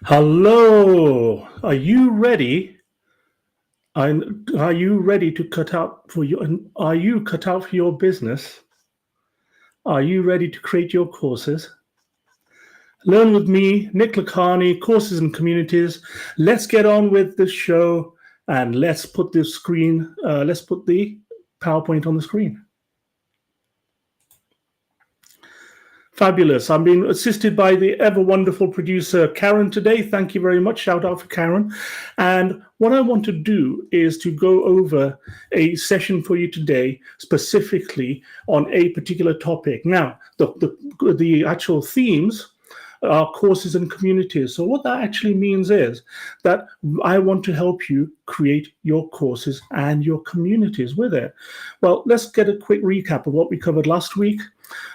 Hello, are you ready? Are you ready to cut out for your? Are you cut out for your business? Are you ready to create your courses? Learn with me, Nick Lacarney, Courses and Communities. Let's get on with the show and let's put the screen. Let's put the PowerPoint on the screen. Fabulous. I'm being assisted by the ever wonderful producer, Karen, today. Thank you very much. Shout out for Karen. And what I want to do is to go over a session for you today, specifically on a particular topic. Now, the actual themes are courses and communities. So what that actually means is that I want to help you create your courses and your communities with it. Well, let's get a quick recap of what we covered last week.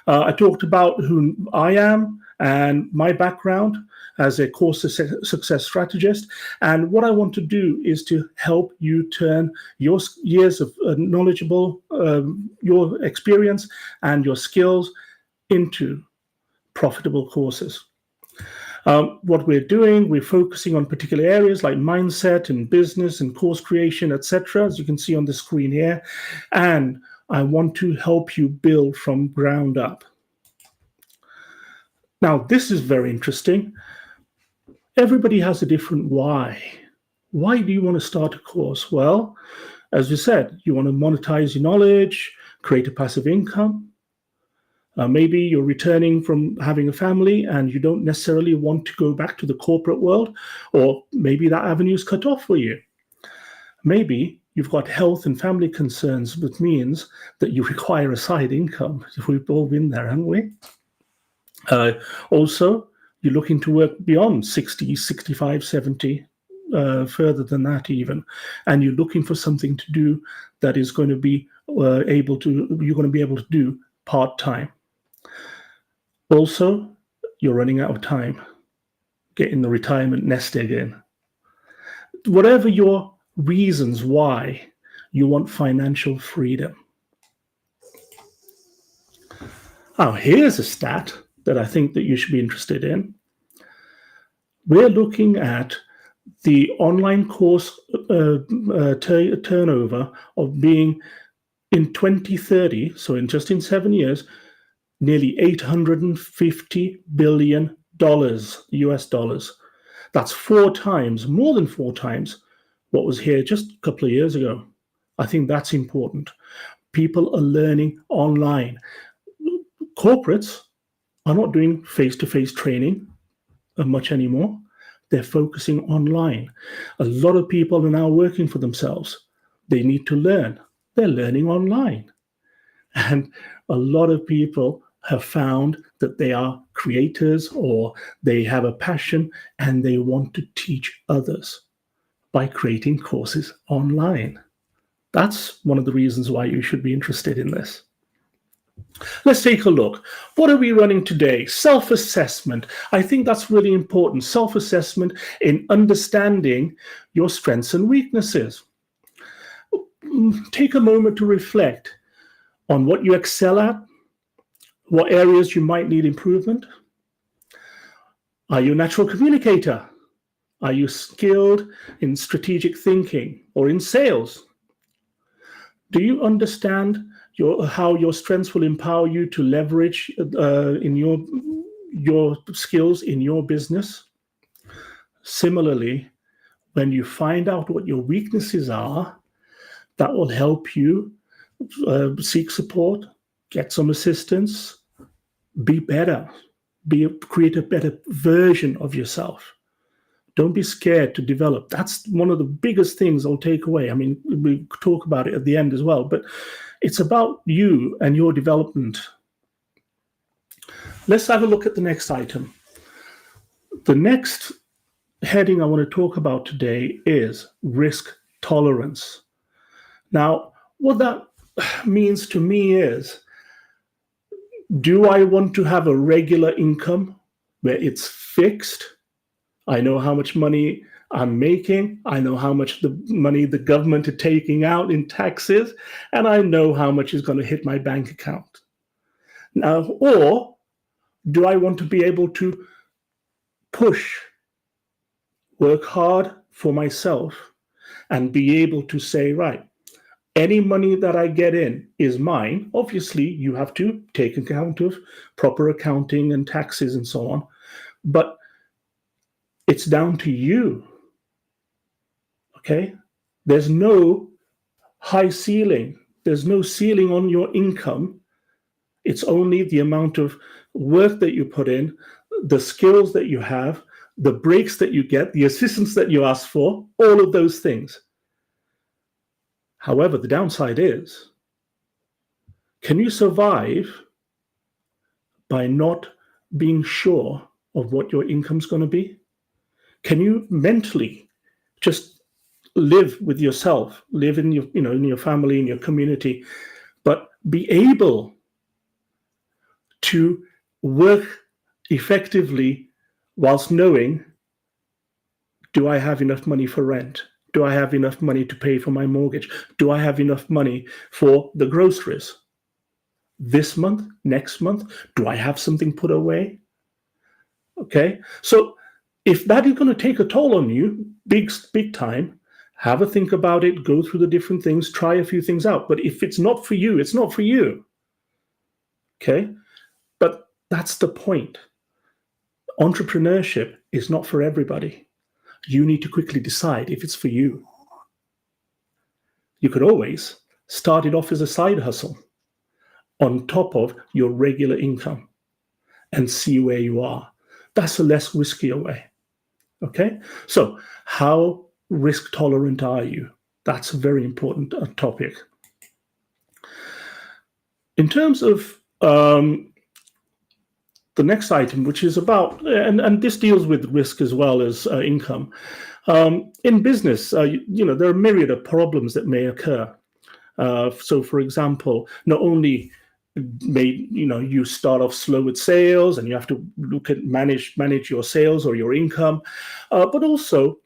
I talked about who I am and my background as a course success strategist. And what I want to do is to help you turn your years of knowledgeable, your experience and your skills into profitable courses. What we're doing, we're focusing on particular areas like mindset and business and course creation, etc., as you can see on the screen here. And I want to help you build from ground up. Now, this is very interesting. Everybody has a different why. Why do you want to start a course? Well, as we said, you want to monetize your knowledge, create a passive income. Maybe you're returning from having a family and you don't necessarily want to go back to the corporate world, or maybe that avenue is cut off for you. Maybe you've got health and family concerns, which means that you require a side income. We've all been there, haven't we? Also, you're looking to work beyond 60, 65, 70, further than that even. And you're looking for something to do that is going to be you're going to be able to do part-time. Also, you're running out of time, getting the retirement nest egg in. Whatever your reasons why you want financial freedom. Now, here's a stat that I think that you should be interested in. We're looking at the online course turnover of being in 2030, so in 7 years, nearly $850 billion US dollars. That's more than four times what was here just a couple of years ago. I think that's important. People are learning online. Corporates are not doing face-to-face training much anymore. They're focusing online. A lot of people are now working for themselves. They need to learn. They're learning online. And a lot of people have found that they are creators or they have a passion and they want to teach others by creating courses online. That's one of the reasons why you should be interested in this. Let's take a look. What are we running today? Self-assessment. I think that's really important. Self-assessment in understanding your strengths and weaknesses. Take a moment to reflect on what you excel at, what areas you might need improvement. Are you a natural communicator? Are you skilled in strategic thinking or in sales? Do you understand how your strengths will empower you to leverage in your skills in your business? Similarly, when you find out what your weaknesses are, that will help you seek support, get some assistance, be better, create a better version of yourself. Don't be scared to develop. That's one of the biggest things I'll take away. I mean, we talk about it at the end as well, but it's about you and your development. Let's have a look at the next item. The next heading I want to talk about today is risk tolerance. Now, what that means to me is, do I want to have a regular income where it's fixed? I know how much money I'm making. I know how much the money the government is taking out in taxes, and I know how much is going to hit my bank account. Now, or do I want to be able to push work hard for myself, and be able to say, right, any money that I get in is mine. Obviously, you have to take account of proper accounting and taxes and so on, but it's down to you. Okay? There's no high ceiling. There's no ceiling on your income. It's only the amount of work that you put in, the skills that you have, the breaks that you get, the assistance that you ask for, all of those things. However, the downside is, can you survive by not being sure of what your income's going to be? Can you mentally just live with yourself, live in your, in your family, in your community, but be able to work effectively whilst knowing, do I have enough money for rent? Do I have enough money to pay for my mortgage? Do I have enough money for the groceries? This month, next month, do I have something put away? Okay, so if that is going to take a toll on you, big time, have a think about it, go through the different things, try a few things out. But if it's not for you, it's not for you. Okay, but that's the point. Entrepreneurship is not for everybody. You need to quickly decide if it's for you. You could always start it off as a side hustle on top of your regular income and see where you are. That's a less riskier way. Okay, so how risk tolerant are you? That's a very important topic. In terms of the next item, which is about, and this deals with risk as well as income. In business, there are a myriad of problems that may occur. So, for example, not only may you start off slow with sales, and you have to look at manage your sales or your income, but also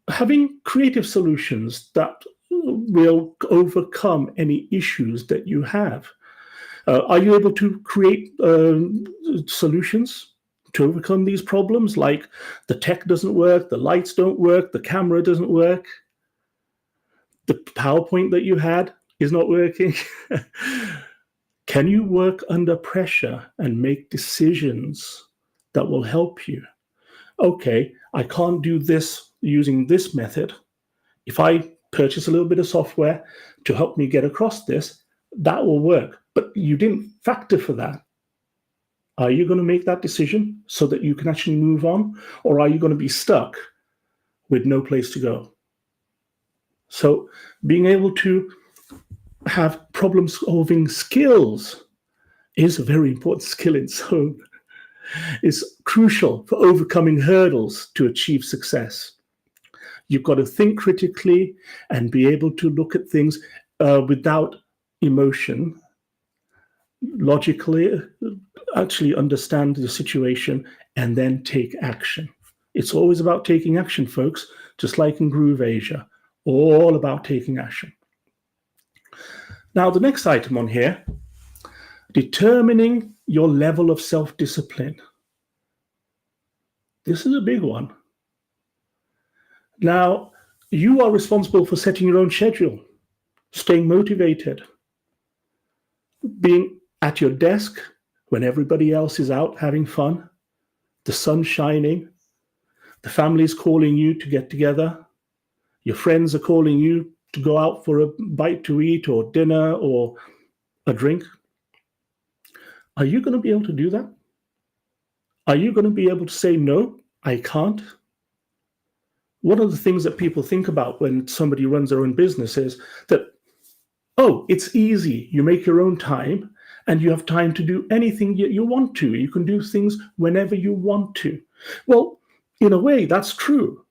having creative solutions that will overcome any issues that you have. Are you able to create solutions to overcome these problems? Like the tech doesn't work, the lights don't work, the camera doesn't work, the PowerPoint that you had is not working. Can you work under pressure and make decisions that will help you? Okay, I can't do this using this method. If I purchase a little bit of software to help me get across this, that will work. But you didn't factor for that. Are you going to make that decision so that you can actually move on? Or are you going to be stuck with no place to go? So being able to have problem-solving skills is a very important skill in its own. It's crucial for overcoming hurdles to achieve success. You've got to think critically and be able to look at things without emotion, logically, actually understand the situation, and then take action. It's always about taking action, folks, just like in Groove Asia, all about taking action. Now, the next item on here, determining your level of self-discipline. This is a big one. Now, you are responsible for setting your own schedule, staying motivated, being at your desk when everybody else is out having fun, the sun's shining, the family's calling you to get together, your friends are calling you to go out for a bite to eat or dinner or a drink. Are you going to be able to do that? Are you going to be able to say, no, I can't? One of the things that people think about when somebody runs their own business is that, oh, it's easy. You make your own time and you have time to do anything you want to. You can do things whenever you want to. Well, in a way, that's true.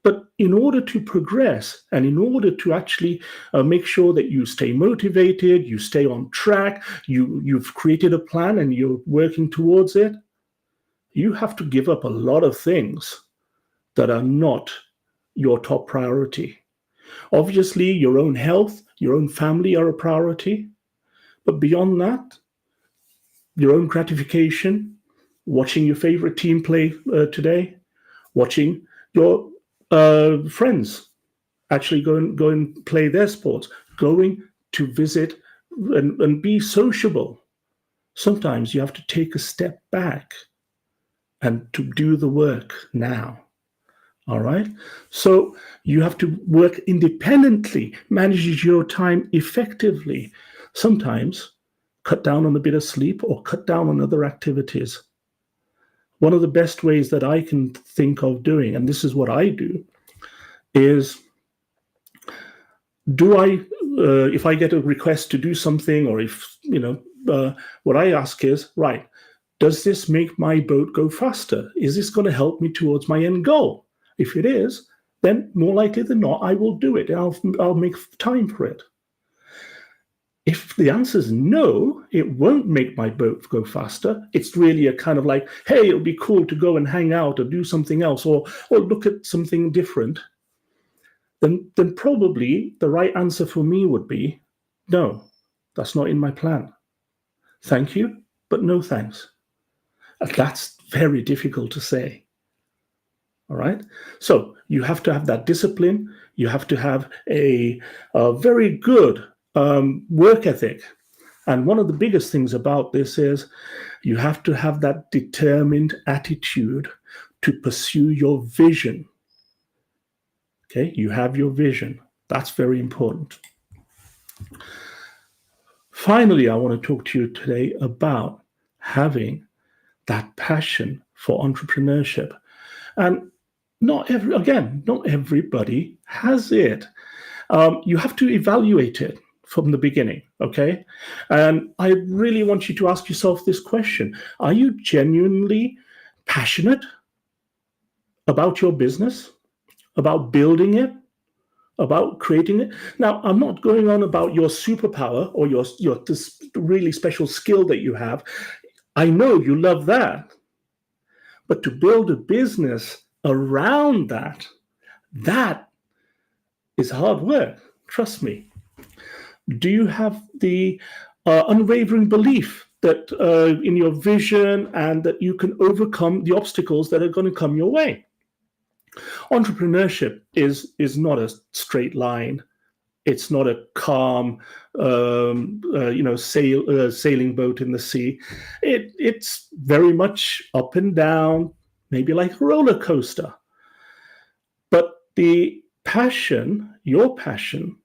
But in order to progress and in order to actually make sure that you stay motivated, you stay on track, you've created a plan and you're working towards it, you have to give up a lot of things that are not your top priority. Obviously, your own health, your own family are a priority. But beyond that, your own gratification, watching your favorite team play today, watching your friends actually go and play their sports, going to visit and be sociable. Sometimes you have to take a step back and to do the work now. All right. So you have to work independently, manage your time effectively. Sometimes cut down on a bit of sleep or cut down on other activities. One of the best ways that I can think of doing, and this is what I do, is if I get a request to do something, or if, what I ask is, right, does this make my boat go faster? Is this going to help me towards my end goal? If it is, then more likely than not, I will do it and I'll make time for it. If the answer is no, it won't make my boat go faster. It's really a kind of like, hey, it'll be cool to go and hang out or do something else or look at something different. Then probably the right answer for me would be, no, that's not in my plan. Thank you, but no thanks. That's very difficult to say. All right. So you have to have that discipline. You have to have a very good work ethic. And one of the biggest things about this is you have to have that determined attitude to pursue your vision. Okay, you have your vision. That's very important. Finally, I want to talk to you today about having that passion for entrepreneurship. And not everybody has it. You have to evaluate it from the beginning, okay? And I really want you to ask yourself this question. Are you genuinely passionate about your business, about building it, about creating it? Now, I'm not going on about your superpower or your this really special skill that you have. I know you love that. But to build a business around that is hard work. Trust me. Do you have the unwavering belief that in your vision and that you can overcome the obstacles that are going to come your way? Entrepreneurship is not a straight line. It's not a calm, sailing boat in the sea. It's very much up and down, maybe like a roller coaster. But the passion, your passion,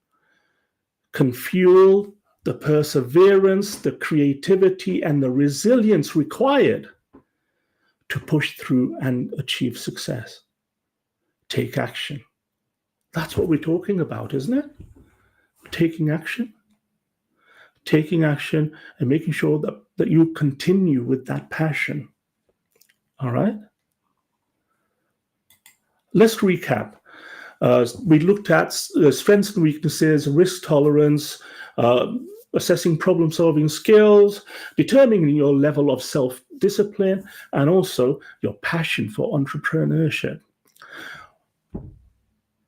can fuel the perseverance, the creativity, and the resilience required to push through and achieve success. Take action. That's what we're talking about, isn't it? Taking action and making sure that you continue with that passion. All right? Let's recap. We looked at strengths and weaknesses, risk tolerance, assessing problem-solving skills, determining your level of self-discipline, and also your passion for entrepreneurship.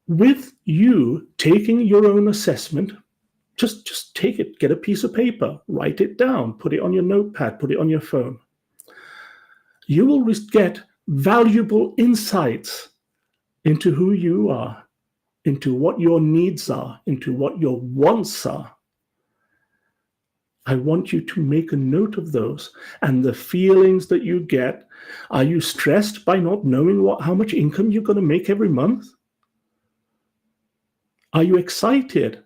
With you taking your own assessment, just take it, get a piece of paper, write it down, put it on your notepad, put it on your phone. You will get valuable insights into who you are, into what your needs are, into what your wants are. I want you to make a note of those and the feelings that you get. Are you stressed by not knowing how much income you're going to make every month? Are you excited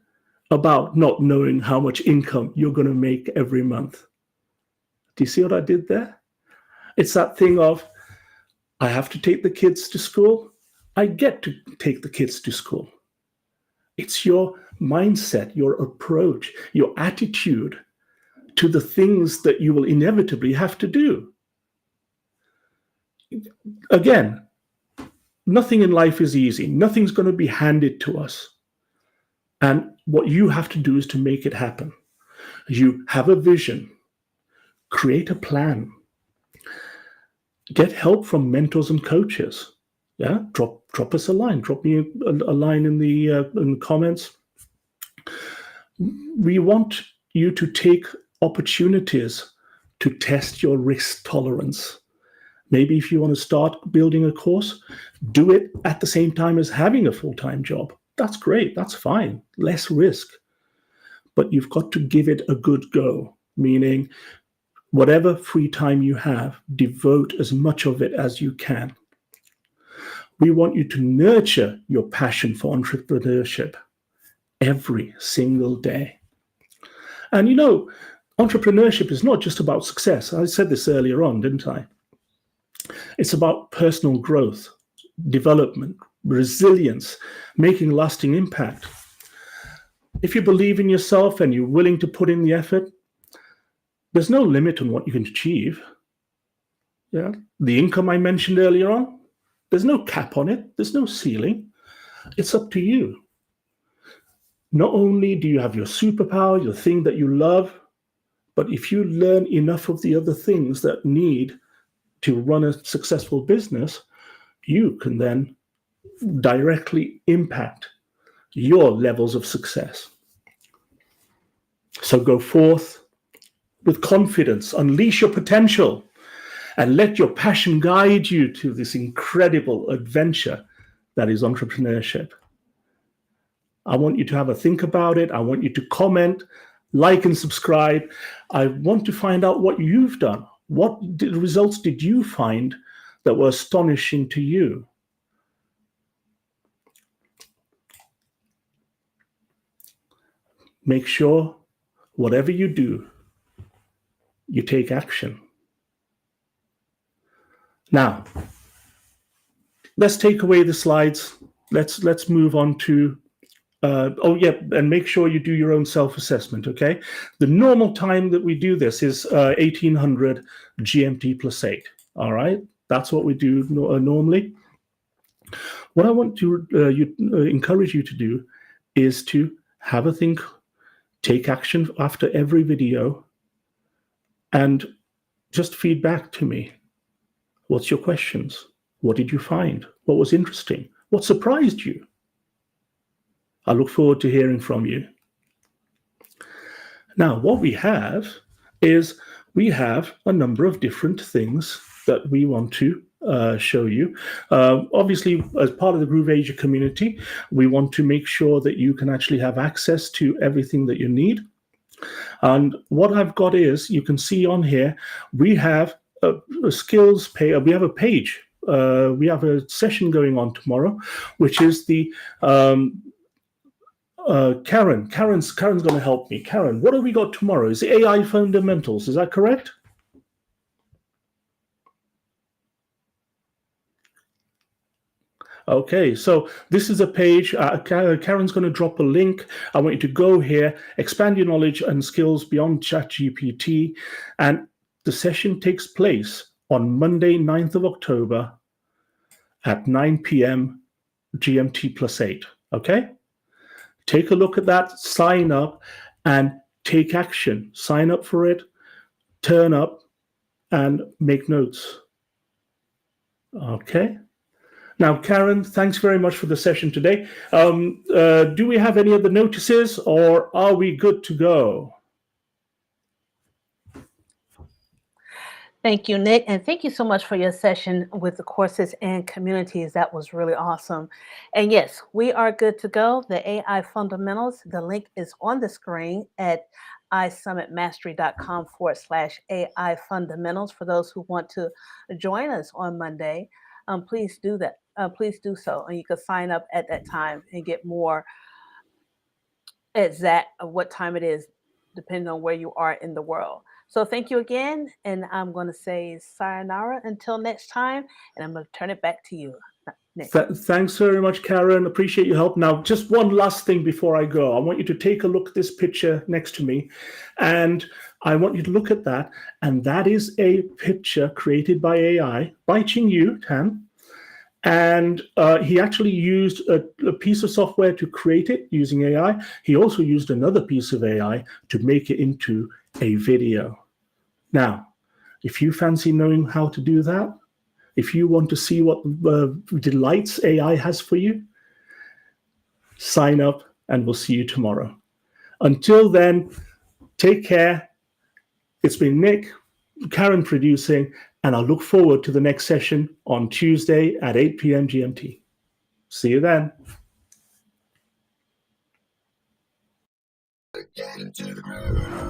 about not knowing how much income you're going to make every month? Do you see what I did there? It's that thing of, I have to take the kids to school. I get to take the kids to school. It's your mindset, your approach, your attitude to the things that you will inevitably have to do. Again, nothing in life is easy. Nothing's going to be handed to us. And what you have to do is to make it happen. You have a vision, create a plan, get help from mentors and coaches. Yeah, drop us a line. Drop me a line in the comments. We want you to take opportunities to test your risk tolerance. Maybe if you want to start building a course, do it at the same time as having a full-time job. That's great. That's fine. Less risk. But you've got to give it a good go, meaning whatever free time you have, devote as much of it as you can. We want you to nurture your passion for entrepreneurship every single day. And you know, entrepreneurship is not just about success. I said this earlier on, didn't I? It's about personal growth, development, resilience, making lasting impact. If you believe in yourself and you're willing to put in the effort, there's no limit on what you can achieve. Yeah, the income I mentioned earlier on, there's no cap on it. There's no ceiling. It's up to you. Not only do you have your superpower, your thing that you love, but if you learn enough of the other things that need to run a successful business, you can then directly impact your levels of success. So go forth with confidence, unleash your potential, and let your passion guide you to this incredible adventure that is entrepreneurship. I want you to have a think about it. I want you to comment, like, and subscribe. I want to find out what you've done. What results did you find that were astonishing to you? Make sure whatever you do, you take action. Now, let's take away the slides. Let's move on to, and make sure you do your own self-assessment, okay? The normal time that we do this is 1800 GMT plus 8, all right? That's what we do normally. What I want to encourage you to do is to have a think, take action after every video, and just feedback to me. What's your questions? What did you find? What was interesting? What surprised you? I look forward to hearing from you. Now, what we have is we have a number of different things that we want to show you. Obviously, as part of the Groove Asia community, we want to make sure that you can actually have access to everything that you need. And what I've got is, you can see on here, we have a skills page. We have a page. We have a session going on tomorrow, which is the Karen. Karen's going to help me. Karen, what have we got tomorrow? Is it AI fundamentals? Is that correct? Okay, so this is a page. Karen's going to drop a link. I want you to go here, expand your knowledge and skills beyond ChatGPT. And the session takes place on Monday, 9th of October at 9 p.m. GMT plus 8. Okay? Take a look at that, sign up, and take action. Sign up for it, turn up, and make notes. Okay? Now, Karen, thanks very much for the session today. Do we have any other notices, or are we good to go? Thank you, Nick, and thank you so much for your session with the courses and communities. That was really awesome. And yes, we are good to go. The AI Fundamentals, the link is on the screen at isummitmastery.com/AI Fundamentals for those who want to join us on Monday. Please do that. Please do so, and you can sign up at that time and get more exact of what time it is, depending on where you are in the world. So thank you again, and I'm going to say sayonara until next time, and I'm going to turn it back to you, Nick. Thanks very much, Karen. Appreciate your help. Now, just one last thing before I go. I want you to take a look at this picture next to me, and I want you to look at that, and that is a picture created by AI, by Qingyu Tan, and he actually used a piece of software to create it using AI. He also used another piece of AI to make it into a video. Now, if you fancy knowing how to do that, if you want to see what delights AI has for you, sign up and we'll see you tomorrow. Until then, take care. It's been Nick, Karen producing, And I look forward to the next session on Tuesday at 8 p.m. GMT. See you then.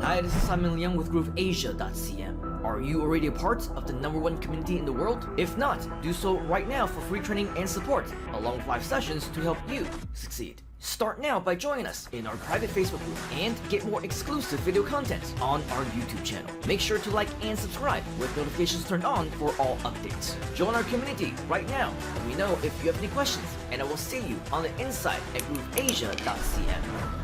Hi, this is Simon Liang with GrooveAsia.cm. Are you already a part of the #1 community in the world? If not, do so right now for free training and support, along with live sessions to help you succeed. Start now by joining us in our private Facebook group and get more exclusive video content on our YouTube channel. Make sure to like and subscribe with notifications turned on for all updates. Join our community right now. Let me know if you have any questions, and I will see you on the inside at GrooveAsia.cm.